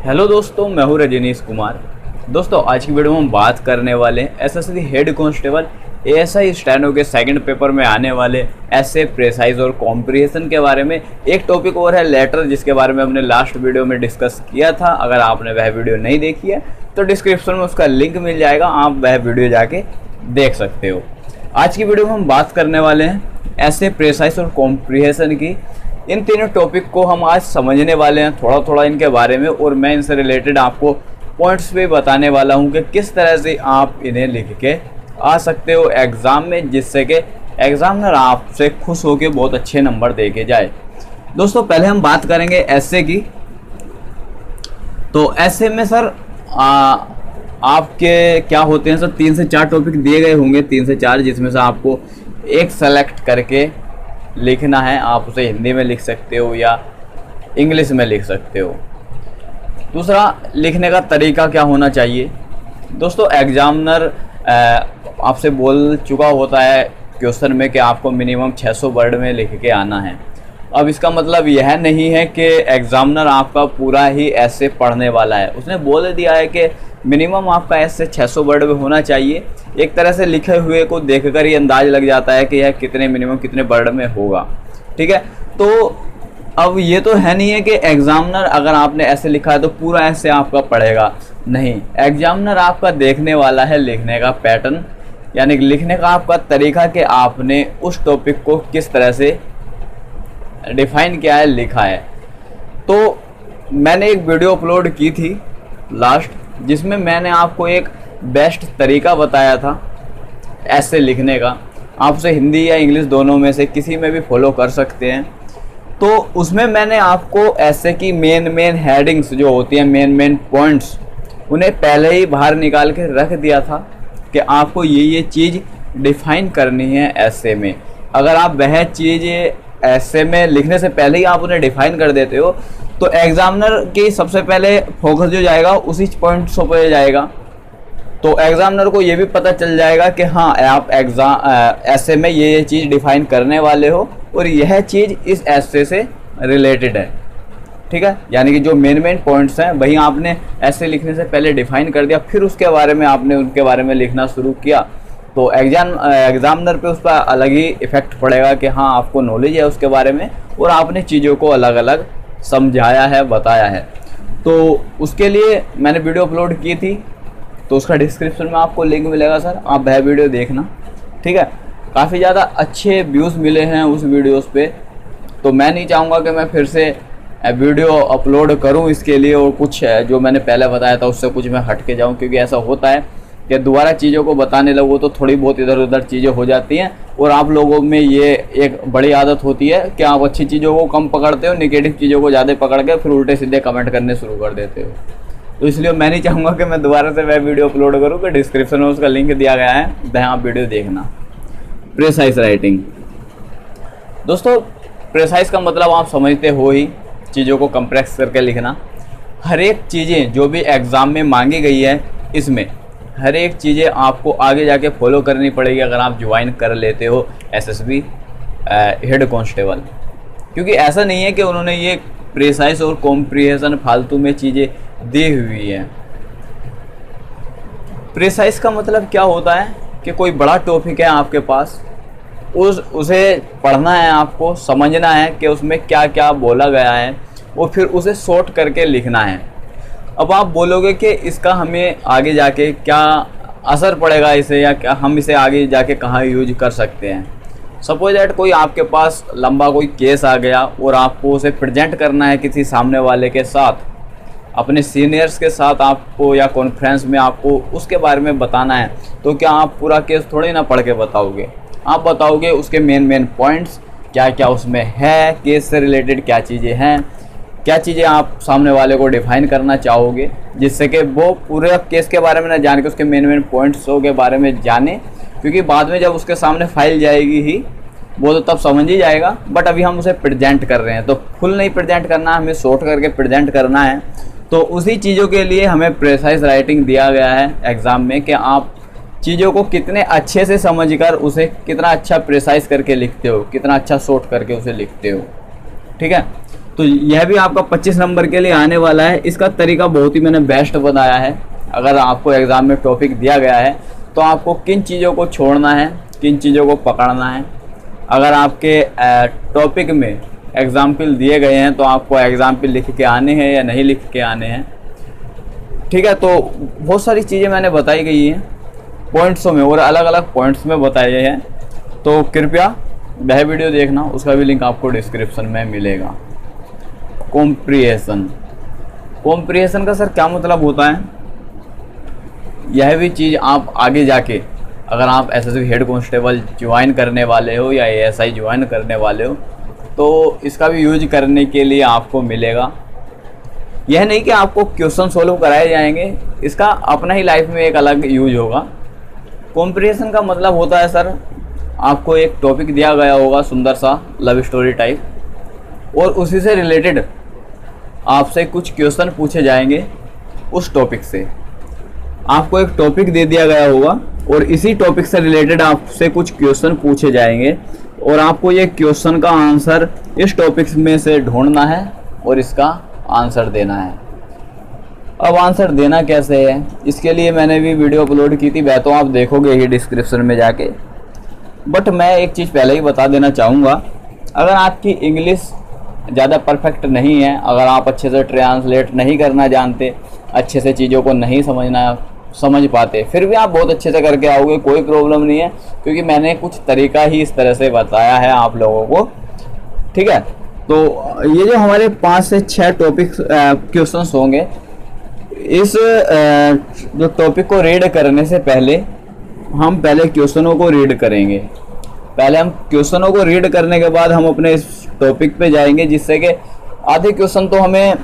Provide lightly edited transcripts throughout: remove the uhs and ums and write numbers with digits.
Hello दोस्तों, मैं हूं रजनीश कुमार। दोस्तों, आज की वीडियो में हम बात करने वाले हैं SSC head constable ASI steno के सेकंड पेपर में आने वाले ऐसे प्रेसाइज और कॉम्प्रिहेंशन के बारे में। एक टॉपिक और है लेटर, जिसके बारे में हमने लास्ट वीडियो में डिस्कस किया था। अगर आपने वह वीडियो नहीं देखी है तो डिस्क्रिप्शन में उसका लिंक मिल जाएगा, आप वह वीडियो जाके देख सकते हो। आज की वीडियो में हम बात करने वाले हैं ऐसे प्रेसाइज और कॉम्प्रिहेंशन की। इन तीनों टॉपिक को हम आज समझने वाले हैं थोड़ा थोड़ा इनके बारे में, और मैं इनसे रिलेटेड आपको पॉइंट्स भी बताने वाला हूं कि किस तरह से आप इन्हें लिख के आ सकते हो एग्ज़ाम में, जिससे कि एग्ज़ामिनर आपसे खुश होकर बहुत अच्छे नंबर दे के जाए। दोस्तों, पहले हम बात करेंगे ऐसे की। तो ऐसे में सर आपके क्या होते हैं सर, 3 से 4 टॉपिक दिए गए होंगे, 3 से 4, जिसमें से आपको एक सेलेक्ट करके लिखना है। आप उसे हिंदी में लिख सकते हो या इंग्लिश में लिख सकते हो। दूसरा, लिखने का तरीका क्या होना चाहिए। दोस्तों, एग्जामिनर आपसे बोल चुका होता है क्वेश्चन में कि आपको मिनिमम 600 वर्ड में लिख के आना है। अब इसका मतलब यह नहीं है कि एग्जामिनर आपका पूरा ही ऐसे पढ़ने वाला है। उसने बोल दिया है कि मिनिमम आपका ऐसे 600 वर्ड में होना चाहिए। एक तरह से लिखे हुए को देखकर ही अंदाज लग जाता है कि यह कितने मिनिमम कितने वर्ड में होगा। ठीक है, तो अब ये तो है नहीं है कि एग्जामिनर अगर आपने ऐसे लिखा है तो पूरा ऐसे आपका पढ़ेगा। नहीं, एग्जामिनर आपका देखने वाला है लिखने का पैटर्न, यानी लिखने का आपका तरीका कि आपने उस टॉपिक को किस तरह से डिफाइन किया है, लिखा है। तो मैंने एक वीडियो अपलोड की थी लास्ट, जिसमें मैंने आपको एक बेस्ट तरीका बताया था ऐसे लिखने का। आप उसे हिंदी या इंग्लिश दोनों में से किसी में भी फॉलो कर सकते हैं। तो उसमें मैंने आपको ऐसे की मेन हेडिंग्स जो होती हैं, मेन पॉइंट्स, उन्हें पहले ही बाहर निकाल के रख दिया था कि आपको ये चीज़ डिफाइन करनी है ऐसे में। अगर आप वह चीज़ ऐसे में लिखने से पहले ही आप उन्हें डिफाइन कर देते हो तो एग्जामिनर की सबसे पहले फोकस जो जाएगा उसी पॉइंट्स पर जाएगा। तो एग्जामिनर को ये भी पता चल जाएगा कि हाँ, आप ऐसे में ये चीज़ डिफाइन करने वाले हो और यह चीज़ इस ऐसे से रिलेटेड है। ठीक है, यानी कि जो मेन पॉइंट्स हैं वही आपने ऐसे लिखने से पहले डिफाइन कर दिया, फिर उसके बारे में आपने उनके बारे में लिखना शुरू किया। तो एग्जामिनर पे उस पर अलग ही इफ़ेक्ट पड़ेगा कि हाँ, आपको नॉलेज है उसके बारे में और आपने चीज़ों को अलग अलग समझाया है, बताया है। तो उसके लिए मैंने वीडियो अपलोड की थी, तो उसका डिस्क्रिप्शन में आपको लिंक मिलेगा सर, आप वह वीडियो देखना। ठीक है, काफ़ी ज़्यादा अच्छे व्यूज़ मिले हैं उस वीडियोस पे। तो मैं नहीं चाहूँगा कि मैं फिर से वीडियो अपलोड करूँ इसके लिए और कुछ जो मैंने पहले बताया था उससे कुछ मैं हट के जाऊँ, क्योंकि ऐसा होता है कि दोबारा चीज़ों को बताने लगो तो थोड़ी बहुत इधर उधर चीज़ें हो जाती हैं। और आप लोगों में ये एक बड़ी आदत होती है कि आप अच्छी चीज़ों को कम पकड़ते हो, नेगेटिव चीज़ों को ज़्यादा पकड़ के फिर उल्टे सीधे कमेंट करने शुरू कर देते हो। तो इसलिए मैं नहीं चाहूँगा कि मैं दोबारा से वह वीडियो अपलोड करूँ, कि डिस्क्रिप्शन में उसका लिंक दिया गया है, वहाँ आप वीडियो देखना। Precise writing. दोस्तों, प्रेसाइज का मतलब आप समझते हो ही, चीज़ों को कंप्रेस करके लिखना। हर एक चीज़ें जो भी एग्ज़ाम में मांगी गई है, इसमें हर एक चीज़ें आपको आगे जाके फॉलो करनी पड़ेगी अगर आप ज्वाइन कर लेते हो एसएसबी हेड कांस्टेबल। क्योंकि ऐसा नहीं है कि उन्होंने ये प्रेसाइज और कॉम्प्रिहेंशन फालतू में चीज़ें दी हुई हैं। प्रेसाइज का मतलब क्या होता है कि कोई बड़ा टॉपिक है आपके पास, उसे पढ़ना है, आपको समझना है कि उसमें क्या क्या बोला गया है, और फिर उसे शॉर्ट करके लिखना है। अब आप बोलोगे कि इसका हमें आगे जाके क्या असर पड़ेगा इसे, या क्या हम इसे आगे जाके कहाँ यूज कर सकते हैं। सपोज दैट कोई आपके पास लंबा कोई केस आ गया और आपको उसे प्रेजेंट करना है किसी सामने वाले के साथ, अपने सीनियर्स के साथ आपको, या कॉन्फ्रेंस में आपको उसके बारे में बताना है। तो क्या आप पूरा केस थोड़ी ना पढ़ के बताओगे, आप बताओगे उसके मेन पॉइंट्स क्या क्या उसमें है, केस से रिलेटेड क्या चीज़ें हैं, क्या चीज़ें आप सामने वाले को डिफाइन करना चाहोगे, जिससे कि वो पूरे केस के बारे में ना जान के उसके मेन पॉइंट्सों के बारे में जाने। क्योंकि बाद में जब उसके सामने फाइल जाएगी ही, वो तो तब समझ ही जाएगा। बट अभी हम उसे प्रेजेंट कर रहे हैं, तो फुल नहीं प्रेजेंट करना, हमें शॉर्ट करके प्रेजेंट करना है। तो उसी चीज़ों के लिए हमें प्रेसाइज राइटिंग दिया गया है एग्ज़ाम में, कि आप चीज़ों को कितने अच्छे से समझकर उसे कितना अच्छा प्रेसाइज करके लिखते हो, कितना अच्छा शॉर्ट करके उसे लिखते हो। ठीक है, तो यह भी आपका 25 नंबर के लिए आने वाला है। इसका तरीका बहुत ही मैंने बेस्ट बताया है। अगर आपको एग्ज़ाम में टॉपिक दिया गया है तो आपको किन चीज़ों को छोड़ना है, किन चीज़ों को पकड़ना है। अगर आपके टॉपिक में एग्ज़ाम्पल दिए गए हैं तो आपको एग्ज़ाम्पल लिख के आने हैं या नहीं लिख के आने हैं, ठीक है। तो बहुत सारी चीज़ें मैंने बताई गई हैं पॉइंट्सों में और अलग अलग पॉइंट्स में बताए गए हैं। तो कृपया वह वीडियो देखना, उसका भी लिंक आपको डिस्क्रिप्शन में मिलेगा। कॉम्प्रिहेंशन, कॉम्प्रिहेंशन का सर क्या मतलब होता है? यह भी चीज़ आप आगे जाके अगर आप एसएसबी हेड कांस्टेबल ज्वाइन करने वाले हो या एएसआई ज्वाइन करने वाले हो तो इसका भी यूज करने के लिए आपको मिलेगा। यह नहीं कि आपको क्वेश्चन सोल्व कराए जाएंगे, इसका अपना ही लाइफ में एक अलग यूज होगा। कॉम्प्रिहेंशन का मतलब होता है सर, आपको एक टॉपिक दिया गया होगा सुंदर सा लव स्टोरी टाइप, और उसी से रिलेटेड आपसे कुछ क्वेश्चन पूछे जाएंगे। उस टॉपिक से आपको एक टॉपिक दे दिया गया होगा और इसी टॉपिक से रिलेटेड आपसे कुछ क्वेश्चन पूछे जाएंगे और आपको ये क्वेश्चन का आंसर इस टॉपिक में से ढूंढना है और इसका आंसर देना है। अब आंसर देना कैसे है, इसके लिए मैंने भी वीडियो अपलोड की थी, वह तो आप देखोगे ही डिस्क्रिप्शन में जाके। बट मैं एक चीज़ पहले ही बता देना चाहूँगा, अगर आपकी इंग्लिश ज़्यादा परफेक्ट नहीं है, अगर आप अच्छे से ट्रांसलेट नहीं करना जानते, अच्छे से चीज़ों को नहीं समझ पाते, फिर भी आप बहुत अच्छे से करके आओगे, कोई प्रॉब्लम नहीं है, क्योंकि मैंने कुछ तरीका ही इस तरह से बताया है आप लोगों को, ठीक है। तो ये जो हमारे 5 से 6 टॉपिक क्वेश्चंस होंगे, इस जो टॉपिक को रीड करने से पहले हम पहले क्वेश्चनों को रीड करेंगे। पहले हम क्वेश्चनों को रीड करने के बाद हम अपने इस टॉपिक पे जाएंगे, जिससे कि आधे क्वेश्चन तो हमें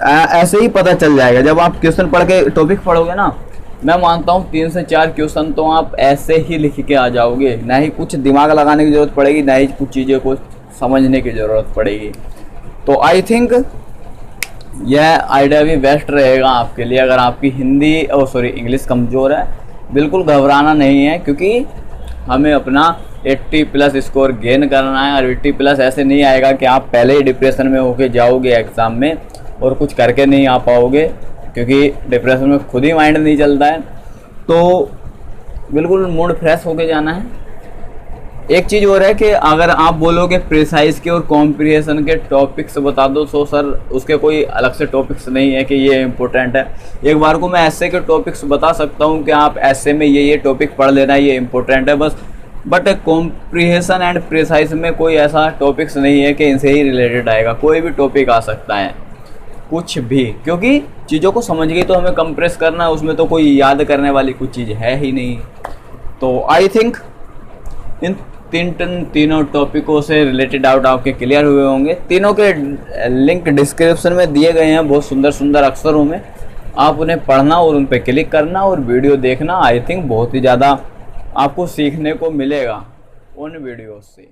ऐसे ही पता चल जाएगा। जब आप क्वेश्चन पढ़ के टॉपिक पढ़ोगे ना, मैं मानता हूँ 3 से 4 क्वेश्चन तो आप ऐसे ही लिख के आ जाओगे, ना ही कुछ दिमाग लगाने की ज़रूरत पड़ेगी, ना ही कुछ चीज़ों को समझने की ज़रूरत पड़ेगी। तो आई थिंक यह आइडिया भी बेस्ट रहेगा आपके लिए। अगर आपकी इंग्लिश कमज़ोर है, बिल्कुल घबराना नहीं है, क्योंकि हमें अपना 80+ स्कोर गेन करना है। और 80+ ऐसे नहीं आएगा कि आप पहले ही डिप्रेशन में होके जाओगे एग्ज़ाम में और कुछ करके नहीं आ पाओगे, क्योंकि डिप्रेशन में खुद ही माइंड नहीं चलता है। तो बिल्कुल मूड फ्रेश होके जाना है। एक चीज़ और है कि अगर आप बोलोगे प्रिसाइज के और कॉम्प्रिहेंशन के टॉपिक्स बता दो, तो सर उसके कोई अलग से टॉपिक्स नहीं है कि ये इम्पोर्टेंट है। एक बार को मैं ऐसे के टॉपिक्स बता सकता हूँ कि आप ऐसे में ये टॉपिक पढ़ लेना, ये इम्पोर्टेंट है बस। बट कॉम्प्रिहेंशन एंड प्रिसाइज में कोई ऐसा टॉपिक्स नहीं है कि इनसे ही रिलेटेड आएगा, कोई भी टॉपिक आ सकता है, कुछ भी, क्योंकि चीज़ों को समझ गई तो हमें कंप्रेस करना है, उसमें तो कोई याद करने वाली कुछ चीज़ है ही नहीं। तो आई थिंक इन तीनों टॉपिकों से रिलेटेड डाउट आपके क्लियर हुए होंगे। तीनों के लिंक डिस्क्रिप्शन में दिए गए हैं बहुत सुंदर सुंदर अक्षरों में। आप उन्हें पढ़ना और उन पर क्लिक करना और वीडियो देखना। आई थिंक बहुत ही ज़्यादा आपको सीखने को मिलेगा उन वीडियो से।